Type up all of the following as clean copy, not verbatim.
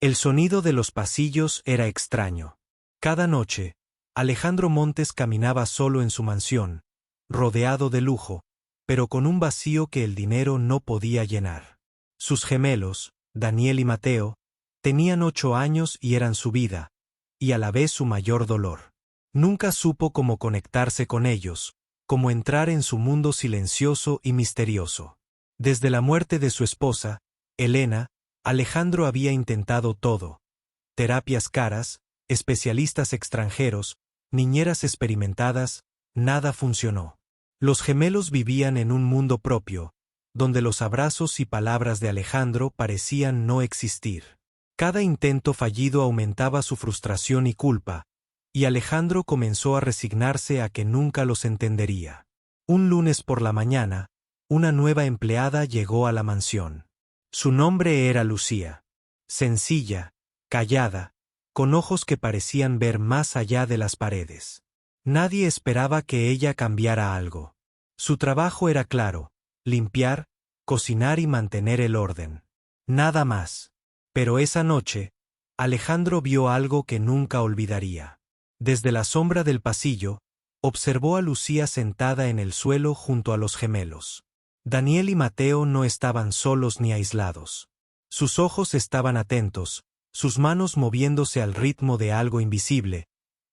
El sonido de los pasillos era extraño. Cada noche, Alejandro Montes caminaba solo en su mansión, rodeado de lujo, pero con un vacío que el dinero no podía llenar. Sus gemelos, Daniel y Mateo, tenían 8 años y eran su vida, y a la vez su mayor dolor. Nunca supo cómo conectarse con ellos, cómo entrar en su mundo silencioso y misterioso. Desde la muerte de su esposa, Elena, Alejandro había intentado todo: terapias caras, especialistas extranjeros, niñeras experimentadas, nada funcionó. Los gemelos vivían en un mundo propio, donde los abrazos y palabras de Alejandro parecían no existir. Cada intento fallido aumentaba su frustración y culpa, y Alejandro comenzó a resignarse a que nunca los entendería. Un lunes por la mañana, una nueva empleada llegó a la mansión. Su nombre era Lucía. Sencilla, callada, con ojos que parecían ver más allá de las paredes. Nadie esperaba que ella cambiara algo. Su trabajo era claro: limpiar, cocinar y mantener el orden. Nada más. Pero esa noche, Alejandro vio algo que nunca olvidaría. Desde la sombra del pasillo, observó a Lucía sentada en el suelo junto a los gemelos. Daniel y Mateo no estaban solos ni aislados. Sus ojos estaban atentos, sus manos moviéndose al ritmo de algo invisible,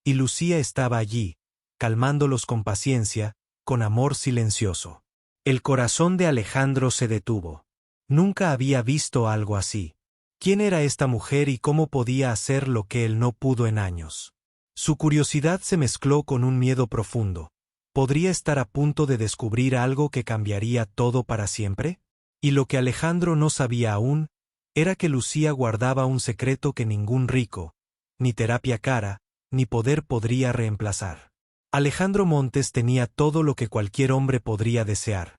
y Lucía estaba allí, calmándolos con paciencia, con amor silencioso. El corazón de Alejandro se detuvo. Nunca había visto algo así. ¿Quién era esta mujer y cómo podía hacer lo que él no pudo en años? Su curiosidad se mezcló con un miedo profundo. ¿Podría estar a punto de descubrir algo que cambiaría todo para siempre? Y lo que Alejandro no sabía aún, era que Lucía guardaba un secreto que ningún rico, ni terapia cara, ni poder podría reemplazar. Alejandro Montes tenía todo lo que cualquier hombre podría desear: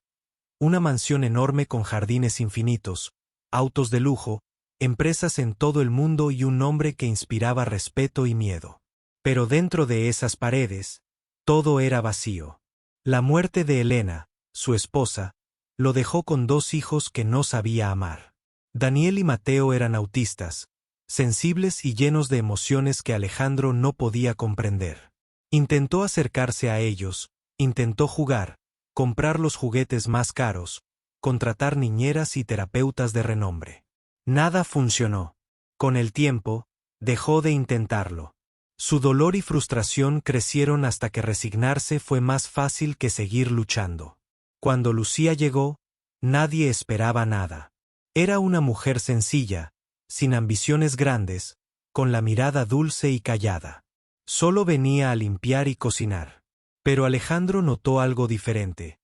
una mansión enorme con jardines infinitos, autos de lujo, empresas en todo el mundo y un nombre que inspiraba respeto y miedo. Pero dentro de esas paredes, todo era vacío. La muerte de Elena, su esposa, lo dejó con 2 hijos que no sabía amar. Daniel y Mateo eran autistas, sensibles y llenos de emociones que Alejandro no podía comprender. Intentó acercarse a ellos, intentó jugar, comprar los juguetes más caros, contratar niñeras y terapeutas de renombre. Nada funcionó. Con el tiempo, dejó de intentarlo. Su dolor y frustración crecieron hasta que resignarse fue más fácil que seguir luchando. Cuando Lucía llegó, nadie esperaba nada. Era una mujer sencilla, sin ambiciones grandes, con la mirada dulce y callada. Solo venía a limpiar y cocinar. Pero Alejandro notó algo diferente.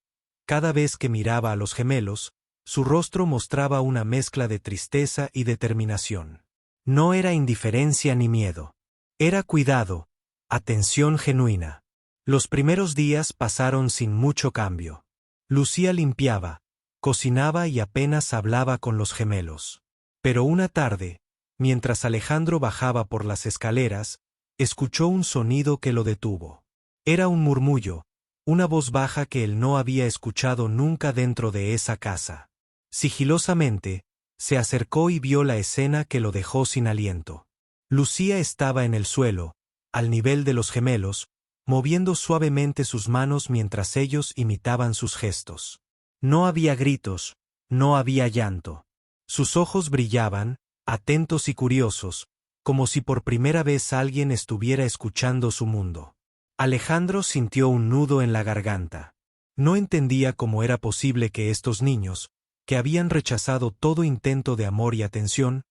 Cada vez que miraba a los gemelos, su rostro mostraba una mezcla de tristeza y determinación. No era indiferencia ni miedo. Era cuidado, atención genuina. Los primeros días pasaron sin mucho cambio. Lucía limpiaba, cocinaba y apenas hablaba con los gemelos. Pero una tarde, mientras Alejandro bajaba por las escaleras, escuchó un sonido que lo detuvo. Era un murmullo, una voz baja que él no había escuchado nunca dentro de esa casa. Sigilosamente, se acercó y vio la escena que lo dejó sin aliento. Lucía estaba en el suelo, al nivel de los gemelos, moviendo suavemente sus manos mientras ellos imitaban sus gestos. No había gritos, no había llanto. Sus ojos brillaban, atentos y curiosos, como si por primera vez alguien estuviera escuchando su mundo. Alejandro sintió un nudo en la garganta. No entendía cómo era posible que estos niños, que habían rechazado todo intento de amor y atención,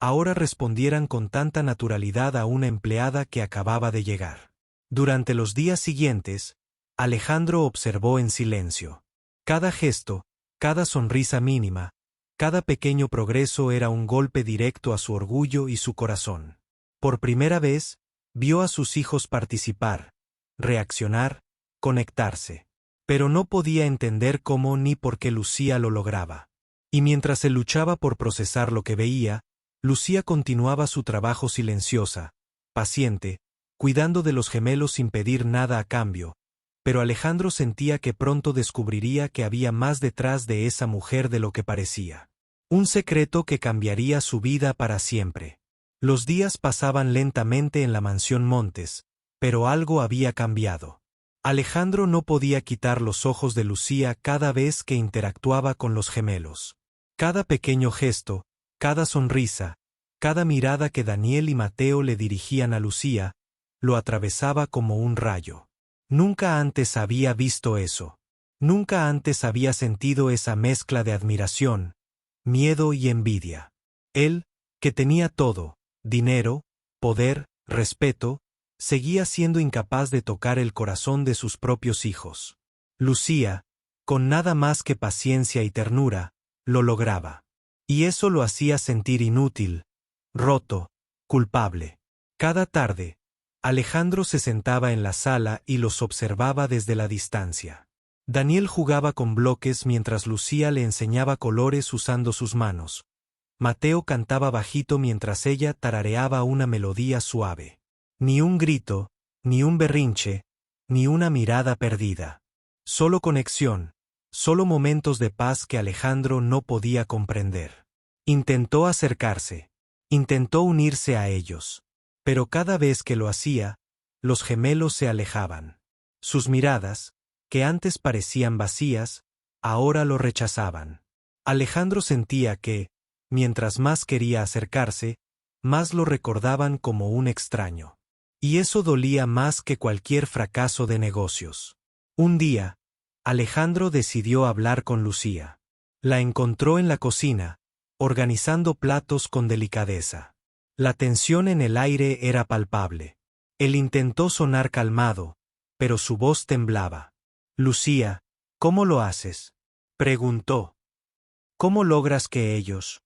ahora respondieran con tanta naturalidad a una empleada que acababa de llegar. Durante los días siguientes, Alejandro observó en silencio. Cada gesto, cada sonrisa mínima, cada pequeño progreso era un golpe directo a su orgullo y su corazón. Por primera vez, vio a sus hijos participar, reaccionar, conectarse. Pero no podía entender cómo ni por qué Lucía lo lograba. Y mientras él luchaba por procesar lo que veía, Lucía continuaba su trabajo silenciosa, paciente, cuidando de los gemelos sin pedir nada a cambio, pero Alejandro sentía que pronto descubriría que había más detrás de esa mujer de lo que parecía. Un secreto que cambiaría su vida para siempre. Los días pasaban lentamente en la mansión Montes, pero algo había cambiado. Alejandro no podía quitar los ojos de Lucía cada vez que interactuaba con los gemelos. Cada pequeño gesto, cada sonrisa, cada mirada que Daniel y Mateo le dirigían a Lucía, lo atravesaba como un rayo. Nunca antes había visto eso. Nunca antes había sentido esa mezcla de admiración, miedo y envidia. Él, que tenía todo, dinero, poder, respeto, seguía siendo incapaz de tocar el corazón de sus propios hijos. Lucía, con nada más que paciencia y ternura, lo lograba. Y eso lo hacía sentir inútil, roto, culpable. Cada tarde, Alejandro se sentaba en la sala y los observaba desde la distancia. Daniel jugaba con bloques mientras Lucía le enseñaba colores usando sus manos. Mateo cantaba bajito mientras ella tarareaba una melodía suave. Ni un grito, ni un berrinche, ni una mirada perdida. Solo conexión, solo momentos de paz que Alejandro no podía comprender. Intentó acercarse, intentó unirse a ellos. Pero cada vez que lo hacía, los gemelos se alejaban. Sus miradas, que antes parecían vacías, ahora lo rechazaban. Alejandro sentía que, mientras más quería acercarse, más lo recordaban como un extraño. Y eso dolía más que cualquier fracaso de negocios. Un día, Alejandro decidió hablar con Lucía. La encontró en la cocina, organizando platos con delicadeza. La tensión en el aire era palpable. Él intentó sonar calmado, pero su voz temblaba. Lucía, ¿cómo lo haces?, preguntó. ¿Cómo logras que ellos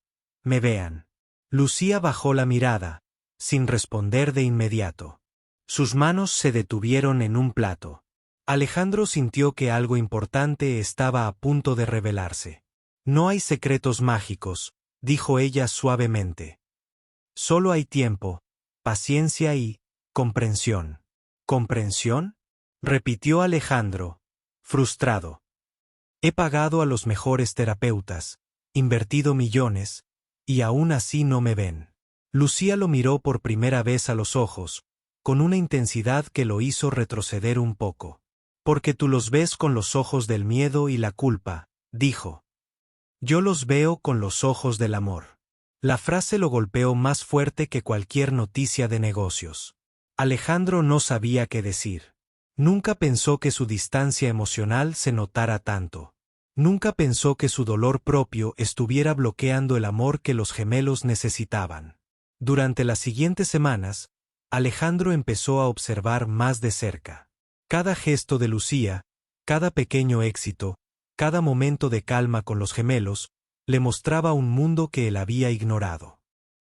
me vean? Lucía bajó la mirada, sin responder de inmediato. Sus manos se detuvieron en un plato. Alejandro sintió que algo importante estaba a punto de revelarse. No hay secretos mágicos, dijo ella suavemente. Solo hay tiempo, paciencia y comprensión. ¿Comprensión?, repitió Alejandro, frustrado. He pagado a los mejores terapeutas, invertido millones, y aún así no me ven. Lucía lo miró por primera vez a los ojos, con una intensidad que lo hizo retroceder un poco. Porque tú los ves con los ojos del miedo y la culpa, dijo. Yo los veo con los ojos del amor. La frase lo golpeó más fuerte que cualquier noticia de negocios. Alejandro no sabía qué decir. Nunca pensó que su distancia emocional se notara tanto. Nunca pensó que su dolor propio estuviera bloqueando el amor que los gemelos necesitaban. Durante las siguientes semanas, Alejandro empezó a observar más de cerca. Cada gesto de Lucía, cada pequeño éxito, cada momento de calma con los gemelos, le mostraba un mundo que él había ignorado.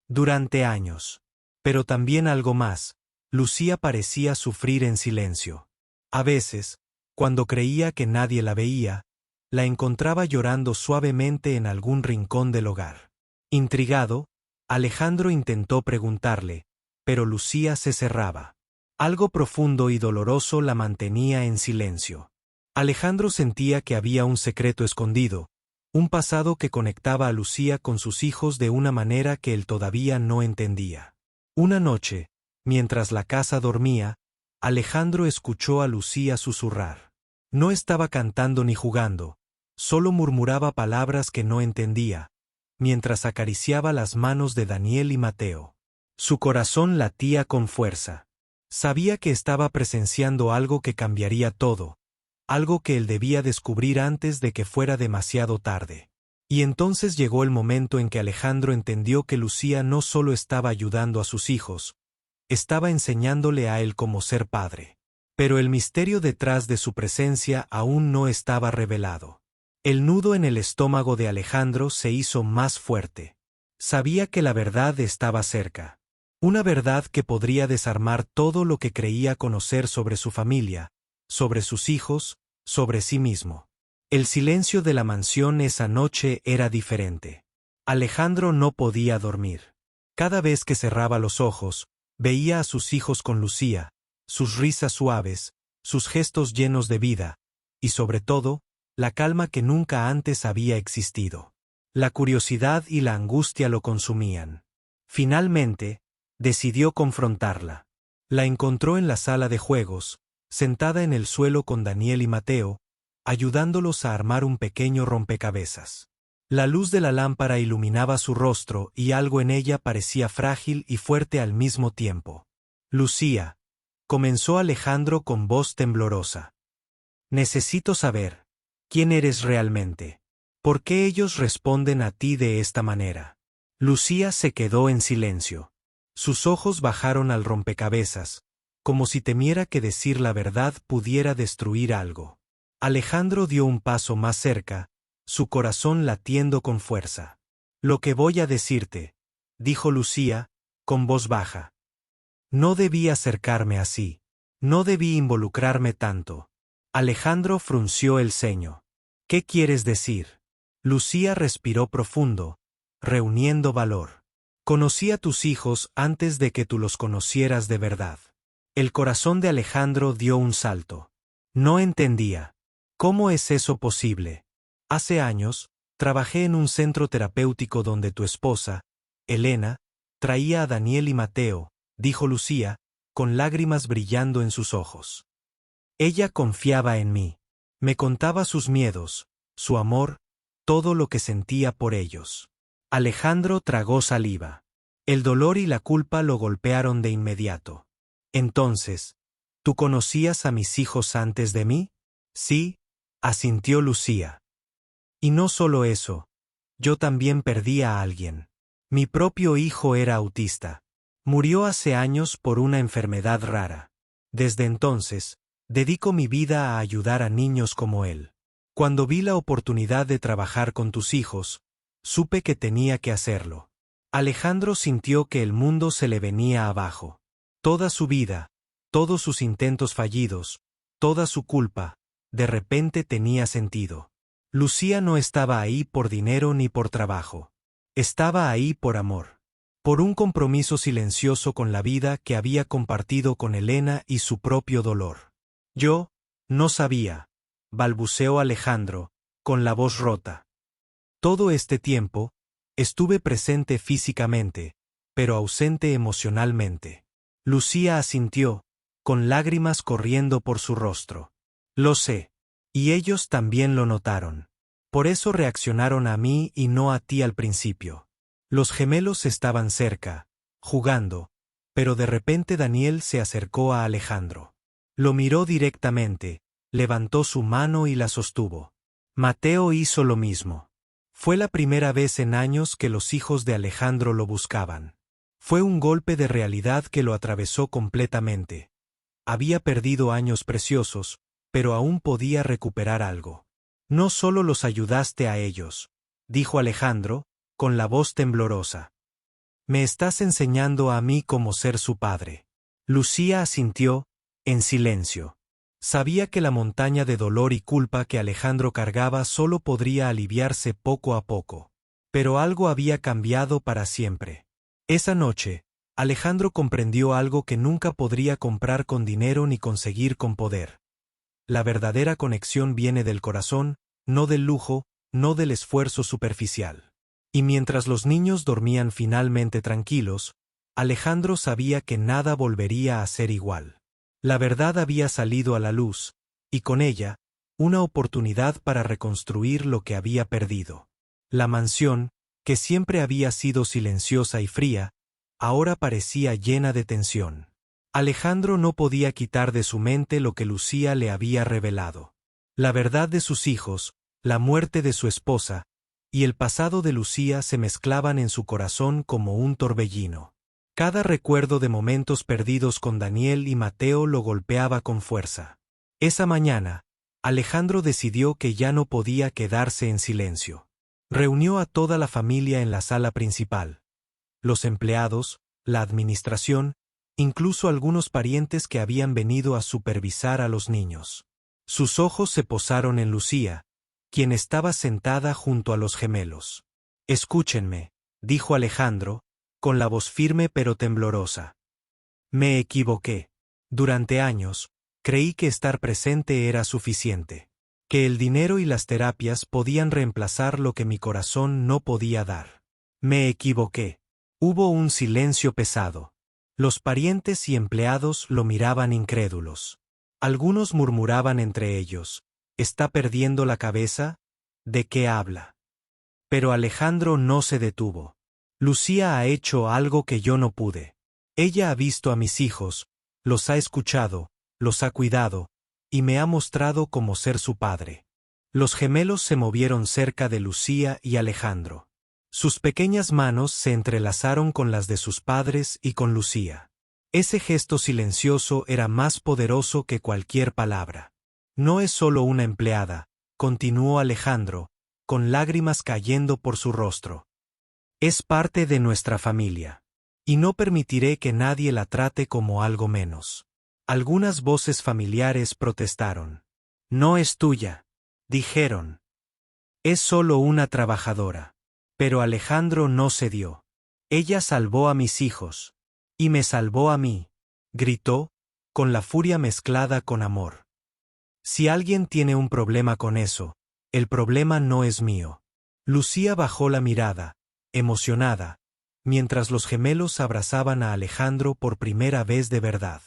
Durante años. Pero también algo más, Lucía parecía sufrir en silencio. A veces, cuando creía que nadie la veía, la encontraba llorando suavemente en algún rincón del hogar. Intrigado, Alejandro intentó preguntarle, pero Lucía se cerraba. Algo profundo y doloroso la mantenía en silencio. Alejandro sentía que había un secreto escondido, un pasado que conectaba a Lucía con sus hijos de una manera que él todavía no entendía. Una noche, mientras la casa dormía, Alejandro escuchó a Lucía susurrar. No estaba cantando ni jugando, solo murmuraba palabras que no entendía, mientras acariciaba las manos de Daniel y Mateo. Su corazón latía con fuerza. Sabía que estaba presenciando algo que cambiaría todo, algo que él debía descubrir antes de que fuera demasiado tarde. Y entonces llegó el momento en que Alejandro entendió que Lucía no solo estaba ayudando a sus hijos, estaba enseñándole a él cómo ser padre. Pero el misterio detrás de su presencia aún no estaba revelado. El nudo en el estómago de Alejandro se hizo más fuerte. Sabía que la verdad estaba cerca. Una verdad que podría desarmar todo lo que creía conocer sobre su familia, sobre sus hijos, sobre sí mismo. El silencio de la mansión esa noche era diferente. Alejandro no podía dormir. Cada vez que cerraba los ojos, veía a sus hijos con Lucía, sus risas suaves, sus gestos llenos de vida, y sobre todo, la calma que nunca antes había existido. La curiosidad y la angustia lo consumían. Finalmente, Decidió confrontarla. La encontró en la sala de juegos, sentada en el suelo con Daniel y Mateo, ayudándolos a armar un pequeño rompecabezas. La luz de la lámpara iluminaba su rostro y algo en ella parecía frágil y fuerte al mismo tiempo. Lucía, comenzó Alejandro con voz temblorosa. Necesito saber, ¿quién eres realmente? ¿Por qué ellos responden a ti de esta manera? Lucía se quedó en silencio. Sus ojos bajaron al rompecabezas, como si temiera que decir la verdad pudiera destruir algo. Alejandro dio un paso más cerca, su corazón latiendo con fuerza. Lo que voy a decirte, dijo Lucía, con voz baja. No debí acercarme así. No debí involucrarme tanto. Alejandro frunció el ceño. ¿Qué quieres decir? Lucía respiró profundo, reuniendo valor. Conocí a tus hijos antes de que tú los conocieras de verdad. El corazón de Alejandro dio un salto. No entendía. ¿Cómo es eso posible? Hace años, trabajé en un centro terapéutico donde tu esposa, Elena, traía a Daniel y Mateo, dijo Lucía, con lágrimas brillando en sus ojos. Ella confiaba en mí. Me contaba sus miedos, su amor, todo lo que sentía por ellos. Alejandro tragó saliva. El dolor y la culpa lo golpearon de inmediato. Entonces, ¿tú conocías a mis hijos antes de mí? Sí, asintió Lucía. Y no solo eso, yo también perdí a alguien. Mi propio hijo era autista. Murió hace años por una enfermedad rara. Desde entonces, dedico mi vida a ayudar a niños como él. Cuando vi la oportunidad de trabajar con tus hijos, supe que tenía que hacerlo. Alejandro sintió que el mundo se le venía abajo. Toda su vida, todos sus intentos fallidos, toda su culpa, de repente tenía sentido. Lucía no estaba ahí por dinero ni por trabajo. Estaba ahí por amor. Por un compromiso silencioso con la vida que había compartido con Elena y su propio dolor. Yo, no sabía, balbuceó Alejandro, con la voz rota. Todo este tiempo, estuve presente físicamente, pero ausente emocionalmente. Lucía asintió, con lágrimas corriendo por su rostro. Lo sé. Y ellos también lo notaron. Por eso reaccionaron a mí y no a ti al principio. Los gemelos estaban cerca, jugando, pero de repente Daniel se acercó a Alejandro. Lo miró directamente, levantó su mano y la sostuvo. Mateo hizo lo mismo. Fue la primera vez en años que los hijos de Alejandro lo buscaban. Fue un golpe de realidad que lo atravesó completamente. Había perdido años preciosos, pero aún podía recuperar algo. No solo los ayudaste a ellos, dijo Alejandro, con la voz temblorosa. Me estás enseñando a mí cómo ser su padre. Lucía asintió, en silencio. Sabía que la montaña de dolor y culpa que Alejandro cargaba solo podría aliviarse poco a poco. Pero algo había cambiado para siempre. Esa noche, Alejandro comprendió algo que nunca podría comprar con dinero ni conseguir con poder. La verdadera conexión viene del corazón, no del lujo, no del esfuerzo superficial. Y mientras los niños dormían finalmente tranquilos, Alejandro sabía que nada volvería a ser igual. La verdad había salido a la luz, y con ella, una oportunidad para reconstruir lo que había perdido. La mansión, que siempre había sido silenciosa y fría, ahora parecía llena de tensión. Alejandro no podía quitar de su mente lo que Lucía le había revelado. La verdad de sus hijos, la muerte de su esposa, y el pasado de Lucía se mezclaban en su corazón como un torbellino. Cada recuerdo de momentos perdidos con Daniel y Mateo lo golpeaba con fuerza. Esa mañana, Alejandro decidió que ya no podía quedarse en silencio. Reunió a toda la familia en la sala principal. Los empleados, la administración, incluso algunos parientes que habían venido a supervisar a los niños. Sus ojos se posaron en Lucía, quien estaba sentada junto a los gemelos. Escúchenme, dijo Alejandro, con la voz firme pero temblorosa. Me equivoqué. Durante años, creí que estar presente era suficiente. Que el dinero y las terapias podían reemplazar lo que mi corazón no podía dar. Me equivoqué. Hubo un silencio pesado. Los parientes y empleados lo miraban incrédulos. Algunos murmuraban entre ellos: ¿está perdiendo la cabeza? ¿De qué habla? Pero Alejandro no se detuvo. Lucía ha hecho algo que yo no pude. Ella ha visto a mis hijos, los ha escuchado, los ha cuidado, y me ha mostrado cómo ser su padre. Los gemelos se movieron cerca de Lucía y Alejandro. Sus pequeñas manos se entrelazaron con las de sus padres y con Lucía. Ese gesto silencioso era más poderoso que cualquier palabra. No es solo una empleada, continuó Alejandro, con lágrimas cayendo por su rostro. Es parte de nuestra familia. Y no permitiré que nadie la trate como algo menos. Algunas voces familiares protestaron. No es tuya, dijeron. Es solo una trabajadora. Pero Alejandro no cedió. Ella salvó a mis hijos. Y me salvó a mí, gritó, con la furia mezclada con amor. Si alguien tiene un problema con eso, el problema no es mío. Lucía bajó la mirada, emocionada, mientras los gemelos abrazaban a Alejandro por primera vez de verdad.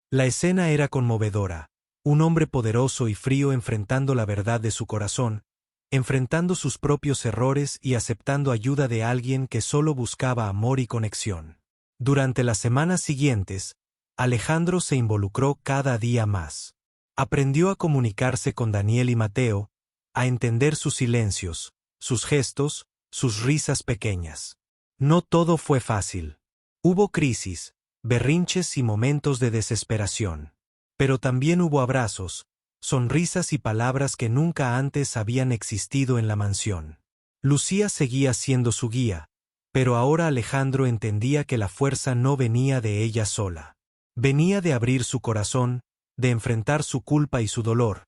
La escena era conmovedora, un hombre poderoso y frío enfrentando la verdad de su corazón, enfrentando sus propios errores y aceptando ayuda de alguien que solo buscaba amor y conexión. Durante las semanas siguientes, Alejandro se involucró cada día más. Aprendió a comunicarse con Daniel y Mateo, a entender sus silencios, sus gestos, sus risas pequeñas. No todo fue fácil. Hubo crisis, berrinches y momentos de desesperación. Pero también hubo abrazos, sonrisas y palabras que nunca antes habían existido en la mansión. Lucía seguía siendo su guía, pero ahora Alejandro entendía que la fuerza no venía de ella sola. Venía de abrir su corazón, de enfrentar su culpa y su dolor,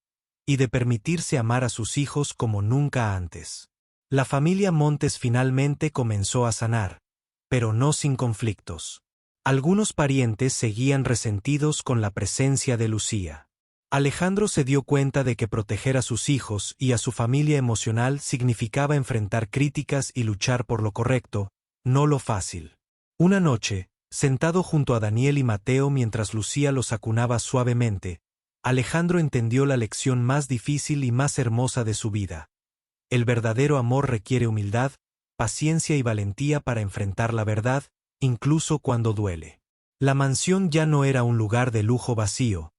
y de permitirse amar a sus hijos como nunca antes. La familia Montes finalmente comenzó a sanar, pero no sin conflictos. Algunos parientes seguían resentidos con la presencia de Lucía. Alejandro se dio cuenta de que proteger a sus hijos y a su familia emocional significaba enfrentar críticas y luchar por lo correcto, no lo fácil. Una noche, sentado junto a Daniel y Mateo mientras Lucía los acunaba suavemente, Alejandro entendió la lección más difícil y más hermosa de su vida. El verdadero amor requiere humildad, paciencia y valentía para enfrentar la verdad, incluso cuando duele. La mansión ya no era un lugar de lujo vacío,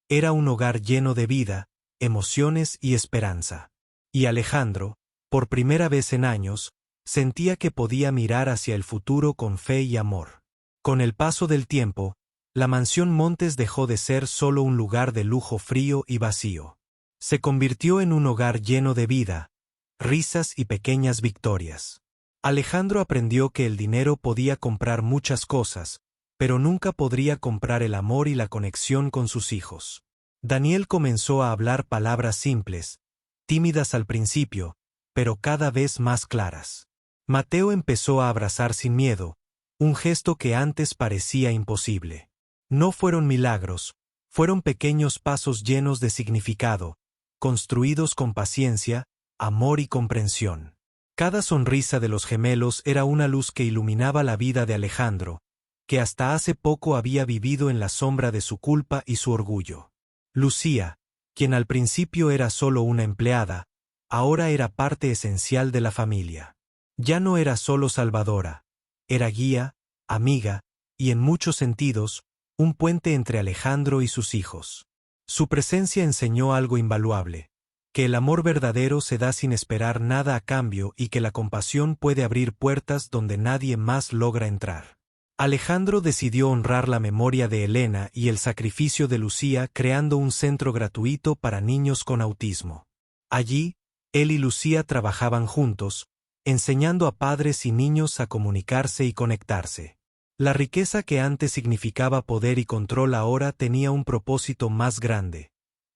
era un hogar lleno de vida, emociones y esperanza. Y Alejandro, por primera vez en años, sentía que podía mirar hacia el futuro con fe y amor. Con el paso del tiempo, la mansión Montes dejó de ser solo un lugar de lujo frío y vacío. Se convirtió en un hogar lleno de vida, risas y pequeñas victorias. Alejandro aprendió que el dinero podía comprar muchas cosas, pero nunca podría comprar el amor y la conexión con sus hijos. Daniel comenzó a hablar palabras simples, tímidas al principio, pero cada vez más claras. Mateo empezó a abrazar sin miedo, un gesto que antes parecía imposible. No fueron milagros, fueron pequeños pasos llenos de significado, construidos con paciencia, amor y comprensión. Cada sonrisa de los gemelos era una luz que iluminaba la vida de Alejandro, que hasta hace poco había vivido en la sombra de su culpa y su orgullo. Lucía, quien al principio era solo una empleada, ahora era parte esencial de la familia. Ya no era solo salvadora, era guía, amiga, y en muchos sentidos, un puente entre Alejandro y sus hijos. Su presencia enseñó algo invaluable, que el amor verdadero se da sin esperar nada a cambio y que la compasión puede abrir puertas donde nadie más logra entrar. Alejandro decidió honrar la memoria de Elena y el sacrificio de Lucía creando un centro gratuito para niños con autismo. Allí, él y Lucía trabajaban juntos, enseñando a padres y niños a comunicarse y conectarse. La riqueza que antes significaba poder y control ahora tenía un propósito más grande: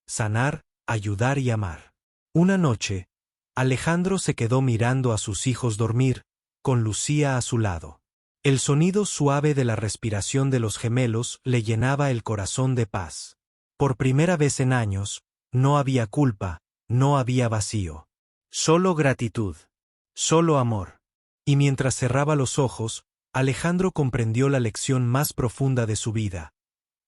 sanar, ayudar y amar. Una noche, Alejandro se quedó mirando a sus hijos dormir, con Lucía a su lado. El sonido suave de la respiración de los gemelos le llenaba el corazón de paz. Por primera vez en años, no había culpa, no había vacío. Solo gratitud. Solo amor. Y mientras cerraba los ojos, Alejandro comprendió la lección más profunda de su vida.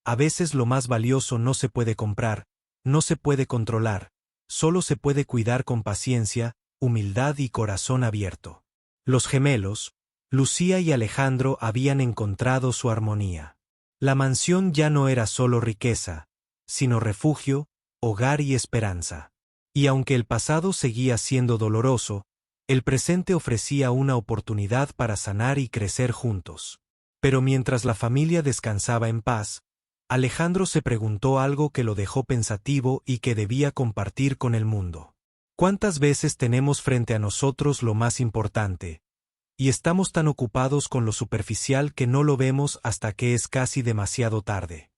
A veces lo más valioso no se puede comprar, no se puede controlar, solo se puede cuidar con paciencia, humildad y corazón abierto. Los gemelos, Lucía y Alejandro, habían encontrado su armonía. La mansión ya no era solo riqueza, sino refugio, hogar y esperanza. Y aunque el pasado seguía siendo doloroso, el presente ofrecía una oportunidad para sanar y crecer juntos. Pero mientras la familia descansaba en paz, Alejandro se preguntó algo que lo dejó pensativo y que debía compartir con el mundo. ¿Cuántas veces tenemos frente a nosotros lo más importante, y estamos tan ocupados con lo superficial que no lo vemos hasta que es casi demasiado tarde?